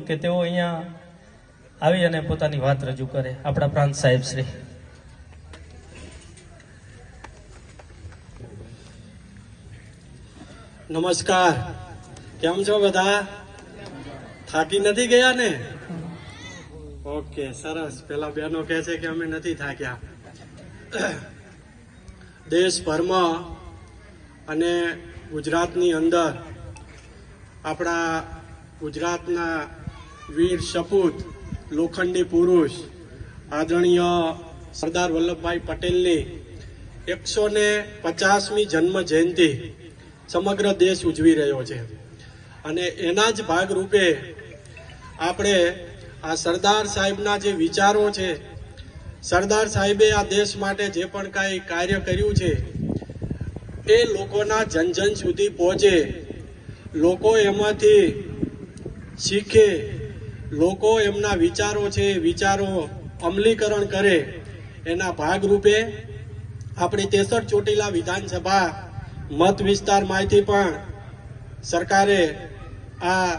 કે તેઓ અહીંયા આવી અને પોતાની વાત રજૂ કરે. આપણા પ્રાંત સાહેબ શ્રી. નમસ્કાર, કેમ છો બધા? થાકી નથી ગયા ને? ઓકે, સરસ. પેલા બહેનો કહે છે કે અમે નથી થાક્યા. દેશભરમાં અને ગુજરાતની અંદર આપણા ગુજરાતના વીર સપૂત લોખંડી પુરુષ આદરણીય સરદાર વલ્લભભાઈ પટેલની 150મી જન્મ જયંતિ સમગ્ર દેશ ઉજવી રહ્યો છે. અને એના જ ભાગરૂપે આપણે આ સરદાર સાહેબના જે વિચારો છે, સરદાર સાહેબે આ દેશ માટે જે પણ કાંઈ કાર્ય કર્યું છે એ લોકોના જન જન સુધી પહોંચે, લોકો એમાંથી શીખે, લોકો એમના વિચારો છે વિચારો અમલીકરણ કરે. એના ભાગરૂપે આપણી 63 ચોટીલા વિધાનસભા મત વિસ્તારમાંથી પણ સરકારે આ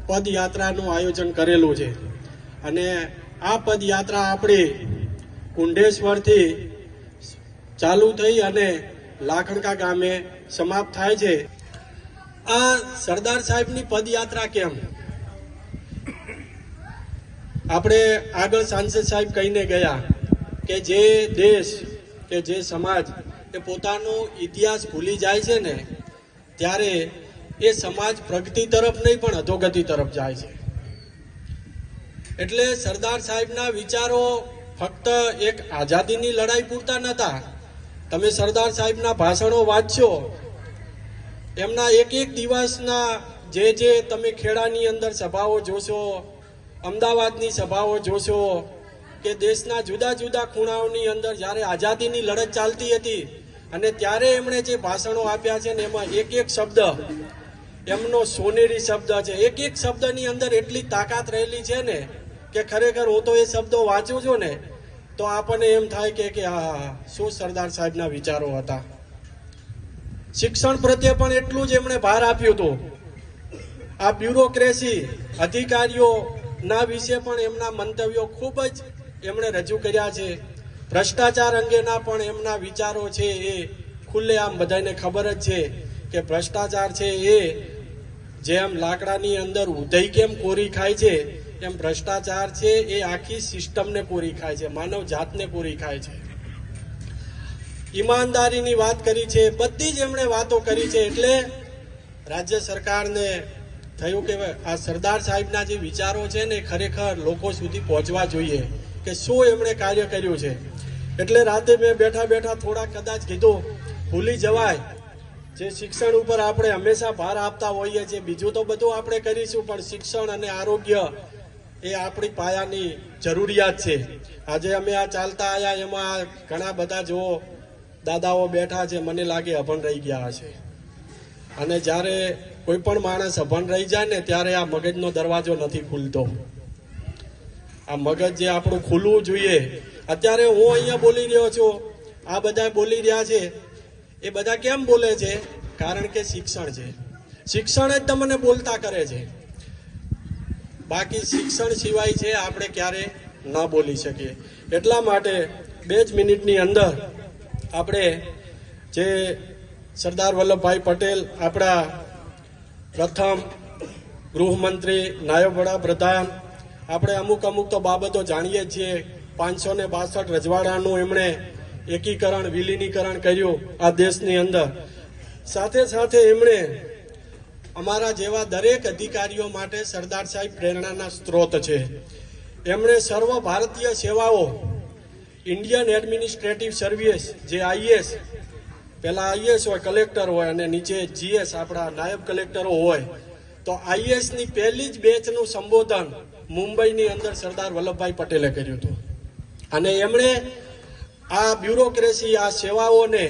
પદયાત્રાનું આયોજન કરેલું છે. અને આ પદયાત્રા આપણી કુંડેશ્વરથી ચાલુ થઈ અને લાખણકા ગામે સમાપ્ત થાય છે. આ સરદાર સાહેબની પદયાત્રા કેમ? આપણે આગળ સાંસદ સાહેબ કહીને ગયા કે જે દેશ કે જે સમાજ એ પોતાનો ઇતિહાસ ભૂલી જાય છે ને, ત્યારે એ સમાજ પ્રગતિ તરફ નહીં પણ અધોગતિ તરફ જાય છે. એટલે સરદાર સાહેબના વિચારો ફક્ત એક આઝાદીની લડાઈ પૂરતા નહોતા. તમે સરદાર સાહેબના ભાષણો વાંચશો, એમના એક એક દિવસના જે તમે ખેડાની અંદર સભાઓ જોશો, અમદાવાદની સભાઓ જોશો, કે દેશના જુદા જુદા ખૂણાઓની અંદર જ્યારે આઝાદીની લડત ચાલતી હતી અને ત્યારે એમણે જે ભાષણો આપ્યા છે ને, એમાં એક એક શબ્દ એમનો સોનેરી શબ્દ છે. એક એક શબ્દની અંદર એટલી તાકાત રહેલી છે ને કે ખરેખર હું તો એ શબ્દો વાંચું છું ને તો આપણને એમ થાય કે હા, શું સરદાર સાહેબના વિચારો હતા. શિક્ષણ પ્રત્યે પણ એટલું જ એમણે ભાર આપ્યું હતું. આ બ્યુરોક્રેસી અધિકારીઓના વિશે પણ એમના મંતવ્યો ખૂબ જ એમણે રજૂ કર્યા છે. ભ્રષ્ટાચાર અંગેના પણ એમના વિચારો છે એ ખુલ્લેઆમ બધાને ખબર જ છે કે ભ્રષ્ટાચાર છે એ જેમ લાકડાની અંદર ઉધઈ કેમ કોરી ખાય છે, એમ ભ્રષ્ટાચાર છે એ આખી સિસ્ટમને પૂરી ખાય છે, માનવ જાતને પૂરી ખાય છે. ઈમાનદારીની વાત કરી છે, બધી જ એમણે વાતો કરી છે. એટલે રાજ્ય સરકારને થયું કે આ સરદાર સાહેબના જે વિચારો છે ને ખરેખર લોકો સુધી પહોંચવા જોઈએ કે શું એમણે કાર્ય કર્યું છે. એટલે રાતે મેં બેઠા બેઠા થોડા કદાચ કીધું ભૂલી જવાય, જે શિક્ષણ ઉપર આપણે હંમેશા ભાર આપતા હોઈએ છીએ, બીજું તો બધું આપણે કરીશું પણ શિક્ષણ અને આરોગ્ય એ આપણી પાયાની જરૂરિયાત છે. આજે અમે આ ચાલતા આવ્યા એમાં ઘણા બધા જો દાદાઓ બેઠા છે, મને લાગે અભણ રહી ગયા છે. અને જ્યારે કોઈ પણ માણસ અભણ રહી જાય ને ત્યારે આ મગજનો દરવાજો નથી ખુલતો. આ મગજ જે આપણું ખુલવું જોઈએ. અત્યારે હું અહીંયા બોલી રહ્યો છું, આ બધા બોલી રહ્યા છે, એ બધા કેમ બોલે છે? કારણ કે શિક્ષણ છે. શિક્ષણ જ તમને બોલતા કરે છે. બાકી શિક્ષણ સિવાય છે આપણે ક્યારે ન બોલી શકીએ. એટલા માટે 2 જ મિનિટની અંદર આપણે જે સરદાર વલ્લભભાઈ પટેલ આપણા પ્રથમ ગૃહમંત્રી, નાયબ વડાપ્રધાન, આપણે અમુક તો બાબતો જાણીએ છીએ. 562 રજવાડાનું એમણે એકીકરણ, વિલીનીકરણ કર્યું આ દેશની અંદર. સાથે સાથે એમણે અમારા જેવા દરેક અધિકારીઓ માટે સરદાર સાહેબ પ્રેરણાના સ્ત્રોત છે. એમણે સર્વ ભારતીય સેવાઓ, ઇન્ડિયન એડમિનિસ્ટ્રેટિવ સર્વિસ જે આઈએસ, પહેલા આઈએસ હોય, કલેક્ટર હોય અને નીચે જીએસ આપણા નાયબ કલેક્ટરો હોય, તો આઈએસની પહેલી જ બેચનું સંબોધન મુંબઈની અંદર સરદાર વલ્લભભાઈ પટેલે કર્યું હતું. અને એમણે આ બ્યુરોક્રેસી, આ સેવાઓને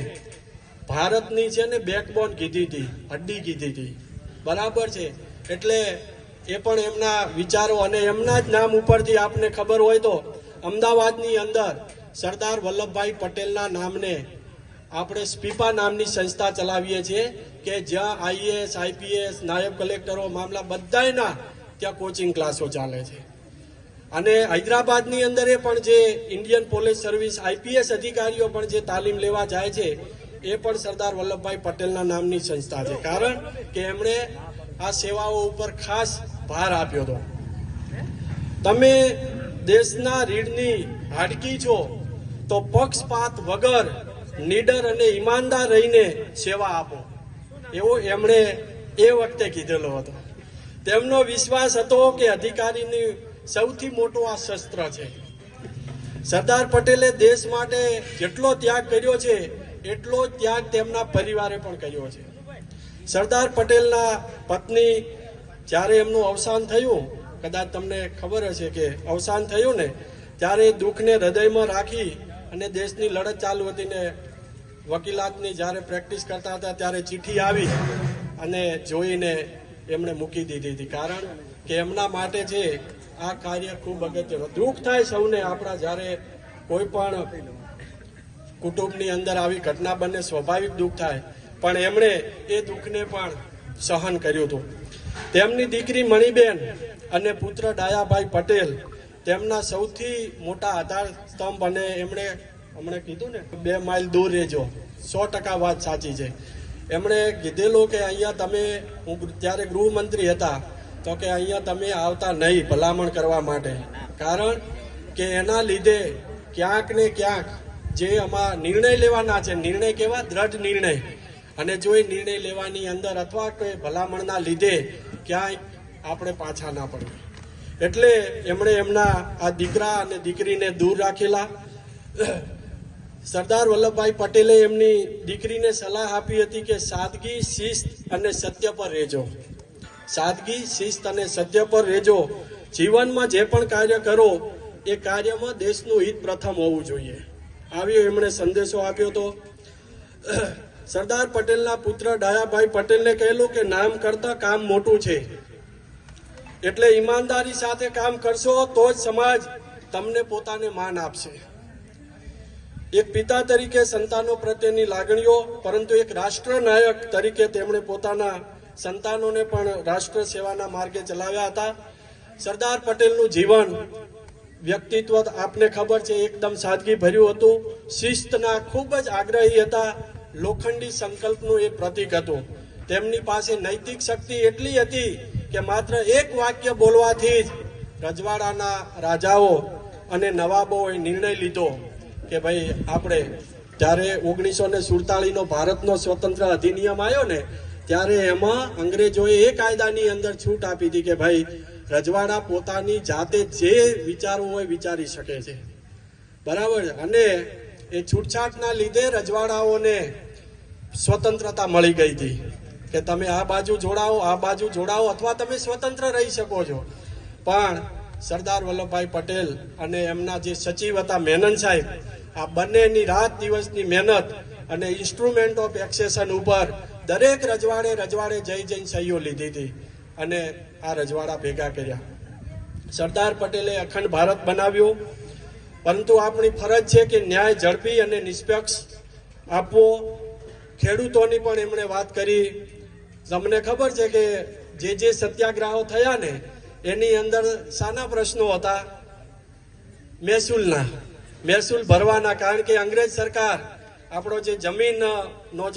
ભારતની છે ને બેકબોન કીધી હતી, હડ્ડી કીધી હતી. બરાબર છે. એટલે એ પણ એમના વિચારો અને એમના જ નામ ઉપરથી આપને ખબર હોય તો અમદાવાદની અંદર સરદાર વલ્લભભાઈ પટેલના નામને આપણે સ્પીપા નામની સંસ્થા ચલાવીએ છીએ કે જ્યાં આઈએએસ, આઈપીએસ, નાયબ કલેક્ટરો, મામલા બધાના ત્યાં કોચિંગ ક્લાસો ચાલે છે. અને હૈદરાબાદની અંદર પણ જે ઇન્ડિયન પોલીસ સર્વિસ આઈપીએસ અધિકારીઓ પણ જે તાલીમ લેવા જાય છે એ પણ સરદાર વલ્લભભાઈ પટેલના નામની સંસ્થા છે. કારણ કે એમણે આ સેવાઓ ઉપર ખાસ ભાર આપ્યો હતો. તમે દેશના રીઢની હાડકી છો તો પક્ષપાત વગર નીડર અને ઈમાનદાર રહીને સેવા આપો, એવો એમણે એ વખતે કીધેલો હતો. તેમનો વિશ્વાસ હતો કે અધિકારીની સૌથી મોટું આ શસ્ત્ર છે. સરદાર પટેલે દેશ માટે જેટલો ત્યાગ કર્યો છે એટલો જ ત્યાગ તેમના પરિવારે પણ કર્યો છે. સરદાર પટેલના પત્ની જ્યારે એમનું અવસાન થયું, કદાચ તમને ખબર હશે કે અવસાન થયું ને ત્યારે દુઃખને હૃદયમાં રાખી અને દેશની લડત ચાલુ હતી ને વકીલાતની જ્યારે પ્રેક્ટિસ કરતા હતા ત્યારે ચિઠ્ઠી આવી અને જોઈને એમણે મૂકી દીધી હતી. કારણ કે એમના માટે છે આ કાર્ય ખૂબ અગત્યનું. દુઃખ થાય સૌને આપણા જ્યારે કોઈ પણ કુટુંબની અંદર આવી ઘટના બને, સ્વાભાવિક દુઃખ થાય, પણ એમણે એ દુઃખને પણ સહન કર્યું હતું. તેમની દીકરી મણિબેન અને પુત્ર ડાયાભાઈ પટેલ તેમના સૌથી મોટા આધાર સ્તંભ. અને એમણે હમણાં કીધું ને 2 માઇલ દૂર રહેજો, 100% વાત સાચી છે. એમણે કીધેલું કે અહીંયા તમે, હું ત્યારે ગૃહમંત્રી હતા, તો કે અહીંયા તમે આવતા નહીં ભલામણ કરવા માટે. કારણ કે એના લીધે ક્યાંક ને ક્યાંક જે આમાં નિર્ણય લેવાના છે, નિર્ણય કેવા દ્રઢ નિર્ણય, અને જો એ નિર્ણય લેવાની અંદર અથવા કોઈ ભલામણના લીધે ક્યાંય આપણે પાછા ના પડીએ, એટલે એમણે એમના આ દીકરા અને દીકરીને દૂર રાખેલા. સરદાર વલ્લભભાઈ પટેલે એમની દીકરીને સલાહ આપી હતી કે સાદગી, શિસ્ત અને સત્ય પર રહેજો. સાદગી, શિસ્ત અને સત્ય પર રહેજો. જીવનમાં જે પણ કાર્ય કરો એ કાર્યમાં દેશનું હિત પ્રથમ હોવું જોઈએ. આવ્યો એમણે સંદેશો આપ્યો હતો. સરદાર પટેલના પુત્ર ડાયાભાઈ પટેલને કહેલું કે નામ કરતા કામ મોટું છે, એટલે ઈમાનદારી સાથે કામ કરશો તો જ સમાજ તમને પોતાને માન આપશે. એક પિતા તરીકે સંતાનો પ્રત્યેની લાગણીઓ, પરંતુ એક રાષ્ટ્રનાયક તરીકે તેમણે પોતાના સંતાનોને પણ રાષ્ટ્ર સેવાના માર્ગે ચલાવ્યા હતા. સરદાર પટેલનું જીવન, વ્યક્તિત્વ આપને ખબર છે, એકદમ સાદગી ભર્યું હતું. શિસ્તના ખૂબ જ આગ્રહી હતા. લોખંડી સંકલ્પનું એ પ્રતીક હતું. તેમની પાસે નૈતિક શક્તિ એટલી હતી કે માત્ર એક વાક્ય બોલવાથી જ રજવાડાના રાજાઓ અને નવાબોએ નિર્ણય લીધો કે ભાઈ આપણે, જ્યારે 1947નો ભારતનો સ્વતંત્ર અધિનિયમ આવ્યો ને ત્યારે એમાં અંગ્રેજોએ એ કાયદાની અંદર છૂટ આપી હતી કે ભાઈ રજવાડા પોતાની જાતે જે વિચારવું હોય વિચારી શકે છે, બરાબર. અને એ છૂટછાટના લીધે રજવાડાઓને સ્વતંત્રતા મળી ગઈ હતી કે તમે આ બાજુ જોડાઓ, આ બાજુ જોડાઓ, અથવા તમે સ્વતંત્ર રહી શકો છો. પણ સરદાર વલ્લભભાઈ પટેલ અને એમના જે સચિવ હતા મેનન સાહેબ, આ બંનેની રાત દિવસની મહેનત અને ઇન્સ્ટ્રુમેન્ટ ઓફ એક્સેશન ઉપર દરેક રજવાડે જઈને સહીઓ લીધી હતી અને આ રજવાડા ભેગા કર્યા. સરદાર પટેલે અખંડ ભારત બનાવ્યું, પરંતુ આપણી ફરજ છે કે ન્યાય ઝડપી અને નિષ્પક્ષ આપવો. ખેડૂતોની પણ એમણે વાત કરી. તમને ખબર છે કે જે સત્યાગ્રહો થયા ને એની અંદર શાના પ્રશ્નો હતા? મહેસૂલ ભરવાના. કારણ કે અંગ્રેજ સરકાર આપણો જે જમીનનો જે